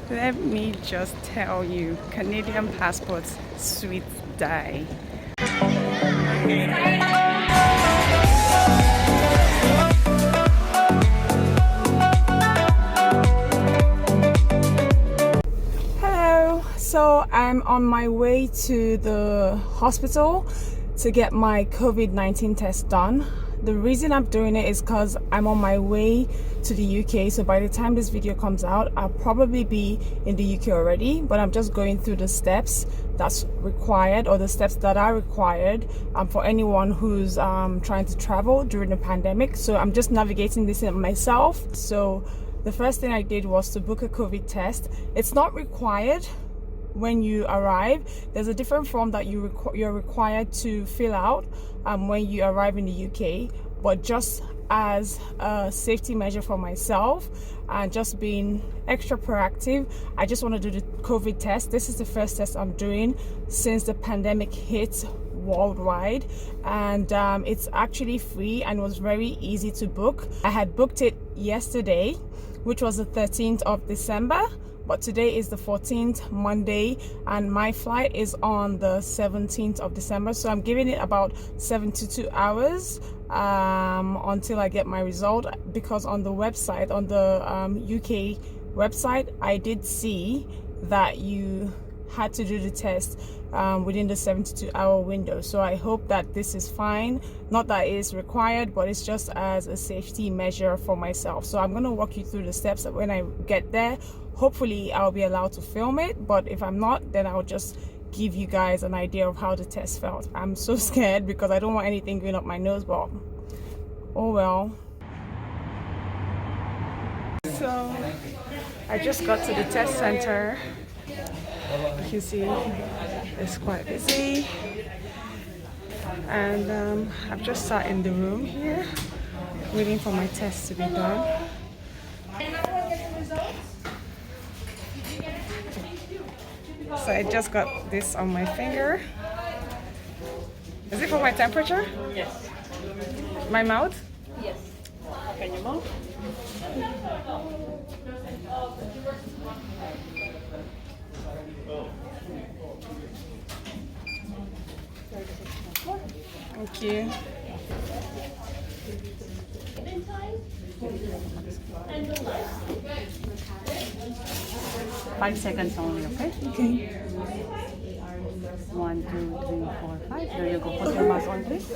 Let me just tell you, Canadian passports, sweet die. Hello, so I'm on my way to the hospital to get my COVID-19 test done. The reason I'm doing it is because I'm on my way to the UK, so by the time this video comes out, I'll probably be in the UK already, but I'm just going through the steps that's required, or the steps that are required for anyone who's trying to travel during the pandemic. So I'm just navigating this in myself. So the first thing I did was to book a COVID test. It's not required when you arrive. There's a different form that you're required to fill out when you arrive in the UK, but just as a safety measure for myself and just being extra proactive, I just want to do the COVID test. This is the first test I'm doing since the pandemic hit worldwide, and it's actually free and was very easy to book. I had booked it yesterday, which was the 13th of December, but today is the 14th, Monday, and my flight is on the 17th of December. So I'm giving it about 72 hours until I get my result, because on the website, on the UK website, I did see that you had to do the test within the 72-hour window. So I hope that this is fine. Not that it is required, but it's just as a safety measure for myself. So I'm going to walk you through the steps when I get there. Hopefully I'll be allowed to film it, but if I'm not, then I'll just give you guys an idea of how the test felt. I'm so scared because I don't want anything going up my nose, but oh well. So I just got to the test center. You can see it's quite busy, and I've just sat in the room here waiting for my test to be done. So I just got this on my finger. Is it for my temperature? Yes. My mouth? Yes. Open your mouth. Thank you. 5 seconds only, okay? Okay. 1, 2, 3, 4, 5. There you go. Put your mask on, please.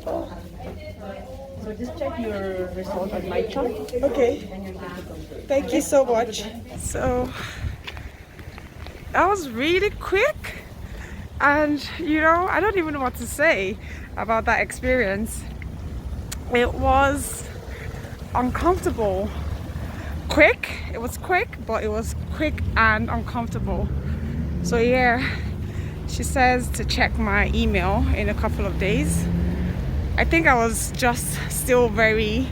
So just check your result on my chart. Okay. And you're good to go. Thank you so much. So that was really quick, and I don't even know what to say about that experience. It was uncomfortable. Quick. It was quick, but it was quick and uncomfortable. So yeah, she says to check my email in a couple of days. I think I was just still very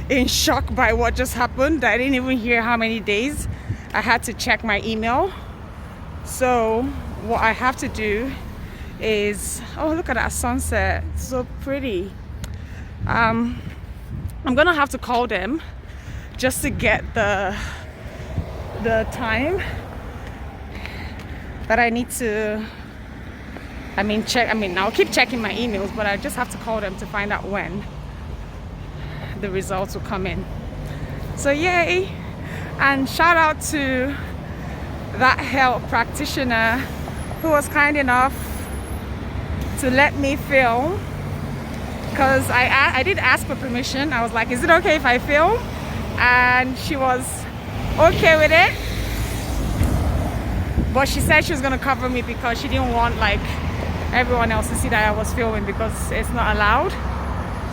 in shock by what just happened. I didn't even hear how many days I had to check my email. So what I have to do is, oh, look at that sunset, it's so pretty. I'm gonna have to call them just to get the time that I need to check. I'll keep checking my emails, but I just have to call them to find out when the results will come in. So yay, and shout out to that health practitioner who was kind enough to let me film, because I did ask for permission. I was like, is it okay if I film? And she was okay with it, but she said she was gonna cover me because she didn't want like everyone else to see that I was filming, because it's not allowed.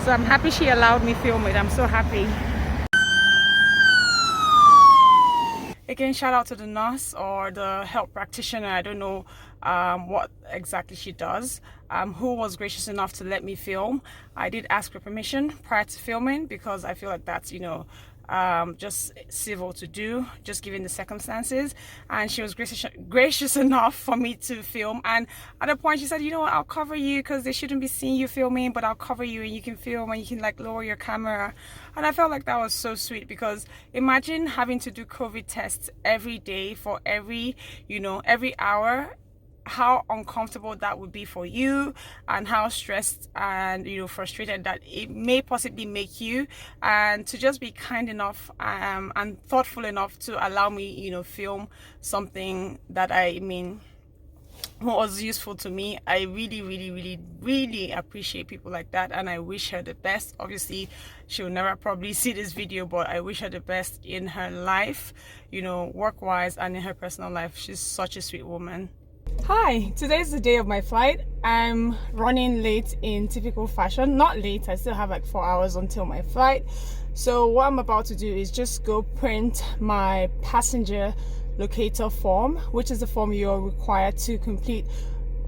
So I'm happy she allowed me film it. I'm so happy. Again, shout out to the nurse or the health practitioner, I don't know what exactly she does, who was gracious enough to let me film. I did ask for permission prior to filming, because I feel like that's just civil to do, just given the circumstances. And she was gracious enough for me to film. And at a point she said, you know what, I'll cover you because they shouldn't be seeing you filming, but I'll cover you and you can film and you can like lower your camera. And I felt like that was so sweet, because imagine having to do COVID tests every day for every hour, how uncomfortable that would be for you, and how stressed and frustrated that it may possibly make you. And to just be kind enough and thoughtful enough to allow me film something that was useful to me. I really appreciate people like that, and I wish her the best. Obviously she'll never probably see this video, but I wish her the best in her life, work wise and in her personal life. She's such a sweet woman. Hi, today's the day of my flight. I'm running late in typical fashion. Not late, I still have like 4 hours until my flight. So what I'm about to do is just go print my passenger locator form, which is the form you're required to complete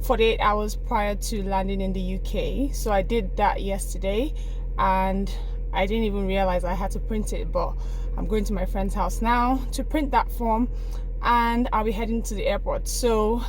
48 hours prior to landing in the UK. So I did that yesterday and I didn't even realize I had to print it, but I'm going to my friend's house now to print that form and I'll be heading to the airport. So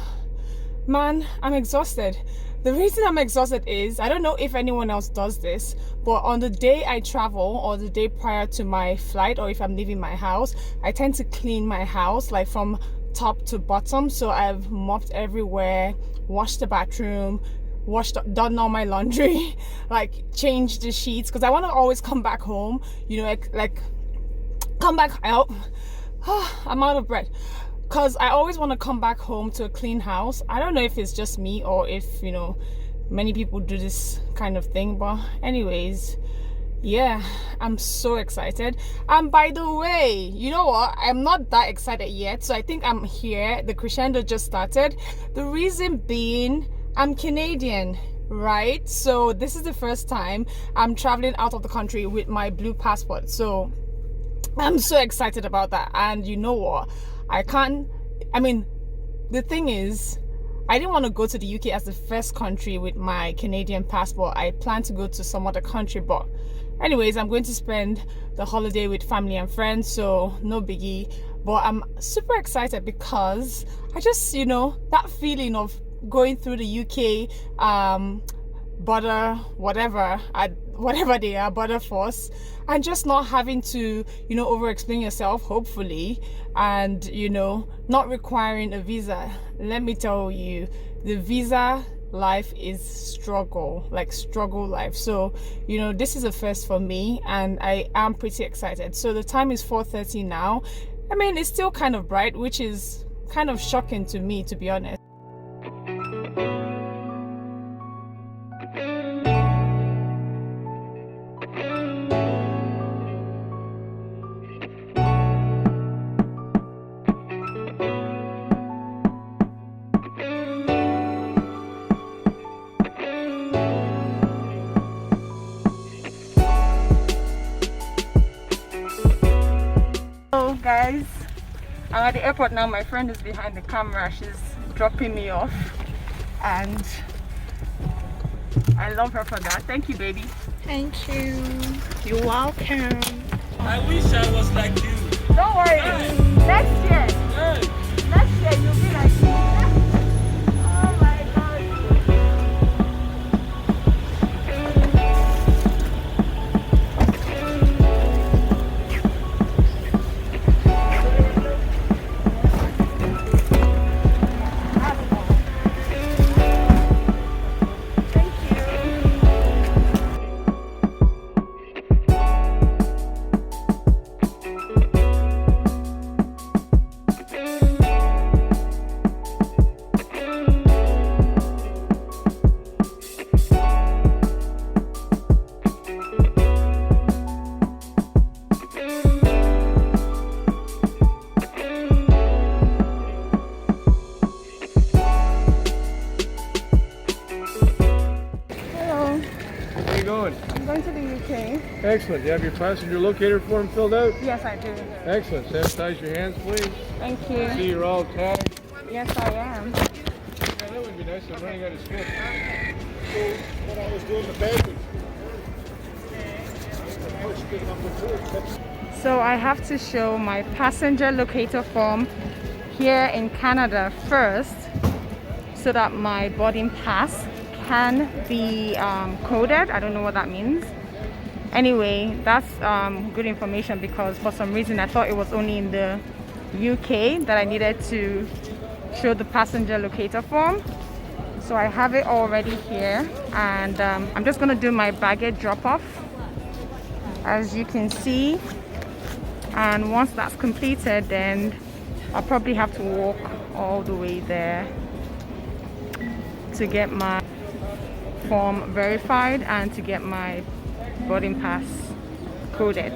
man, I'm exhausted. The reason I'm exhausted is, I don't know if anyone else does this, but on the day I travel or the day prior to my flight, or if I'm leaving my house, I tend to clean my house like from top to bottom. So I've mopped everywhere, washed the bathroom, done all my laundry, like changed the sheets, because I want to always come back home, like come back out. I'm out of breath. Because I always want to come back home to a clean house. I don't know if it's just me or if, many people do this kind of thing. But anyways, yeah, I'm so excited. And by the way, you know what? I'm not that excited yet. So I think I'm here. The crescendo just started. The reason being, I'm Canadian, right? So this is the first time I'm traveling out of the country with my blue passport. So I'm so excited about that. And you know what? The thing is, I didn't want to go to the UK as the first country with my Canadian passport. I plan to go to some other country, but anyways, I'm going to spend the holiday with family and friends, so no biggie. But I'm super excited because I just, that feeling of going through the UK border, whatever they are, border force, and just not having to over explain yourself, hopefully, and not requiring a visa. Let me tell you, the visa life is struggle life. So this is a first for me and I am pretty excited. So the time is 4:30 now. It's still kind of bright, which is kind of shocking to me, to be honest. Guys, I'm at the airport now. My friend is behind the camera. She's dropping me off and I love her for that. Thank you, baby. Thank you. You're welcome. I wish I was like you. Don't worry. Hey. Next year. Hey. Next year you'll be like me. Oh my God. Going to the UK. Excellent. You have your passenger locator form filled out? Yes, I do. Excellent. Sanitize your hands, please. Thank you. See, you're all tagged. Yes, I am. Yeah, that would be nice. I'm running out of skin. So, when I was doing the baggage, So I have to show my passenger locator form here in Canada first so that my boarding pass can be coded. I don't know what that means. Anyway, that's good information because for some reason I thought it was only in the UK that I needed to show the passenger locator form. So I have it already here, and I'm just going to do my baggage drop-off, as you can see. And once that's completed, then I'll probably have to walk all the way there to get my form verified and to get my boarding pass coded.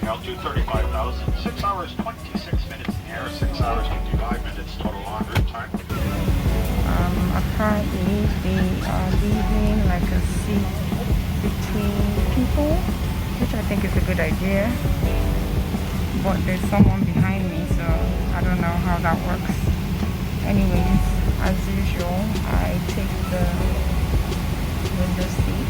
Altitude 35,000, 6 hours 26 minutes in the air, 6 hours 55 minutes total en route time. Apparently they are leaving like a seat between people, which I think is a good idea, but there's someone behind me, so I don't know how that works. Anyways, as usual, I take the window seat.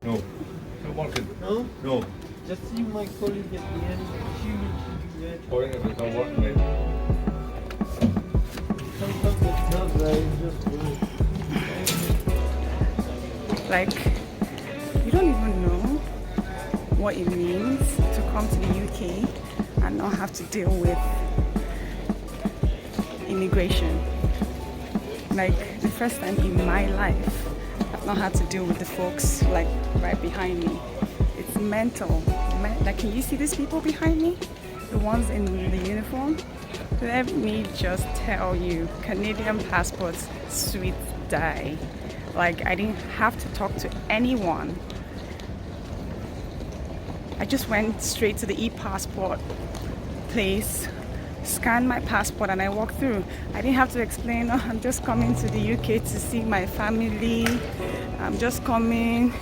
No, not working. No? No, Just see my colleague at the end. She will do that. pouring it is not working, mate. Sometimes it's not right, just Like, you don't even know what it means to come to the UK and not have to deal with immigration. Like, the first time in my life, I've not had to deal with the folks like right behind me. It's mental. Like, can you see these people behind me? The ones in the uniform? Let me just tell you, Canadian passports, sweet die. Like, I didn't have to talk to anyone. I just went straight to the e-passport place, scanned my passport, and I walked through. I didn't have to explain, oh, I'm just coming to the UK to see my family. I'm just coming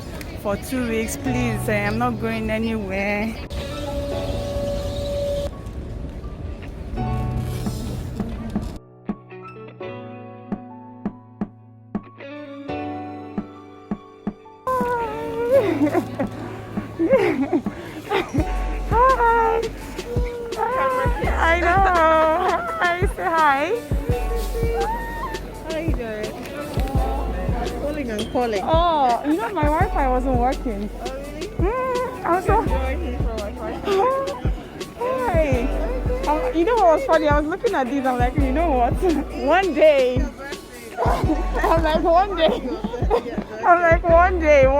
for 2 weeks, please. I'm not going anywhere. Hi. I know. Hi, say hi. How you doing? Calling and calling. Oh, you know my Wi-Fi wasn't working. Oh, really? I was so. Join for Wi-Fi. Hi. You know what was funny? I was looking at these. I'm like, you know what? One day. I'm like, one day. I'm like, one day.